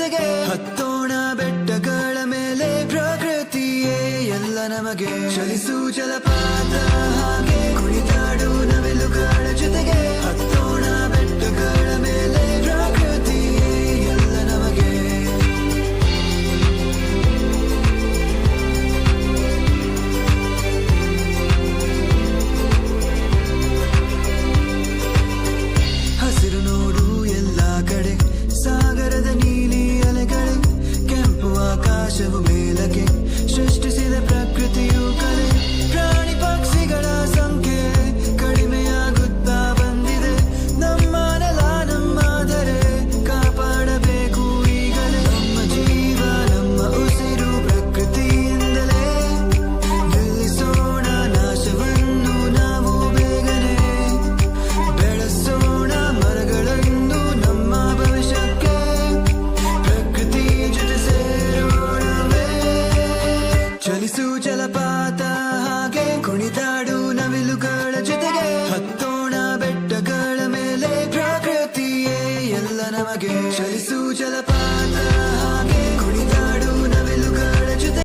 ಜೊತೆಗೆ ಹತ್ತೋಣ ಬೆಟ್ಟಗಳ ಮೇಲೆ ಪ್ರಕೃತಿಯೇ ಎಲ್ಲ ನಮಗೆ ಚಲಿಸು ಜಲಪಾತ ಹಾಗೆ ಕುಣಿದಾಡು ನವಿಲುಗಳ ಜೊತೆಗೆ ಹತ್ತೋಣ ಬೆಟ್ಟಗಳ ಮೇಲೆ ಪ್ರಕೃತಿಯೇ ಎಲ್ಲ ನಮಗೆ ಹಸಿರು ನೋಡು ಎಲ್ಲ ಕಡೆ ಸಾಗರದ ನೀಲಿ ಅಲೆಗಳು ಕೆಂಪು ಆಕಾಶವು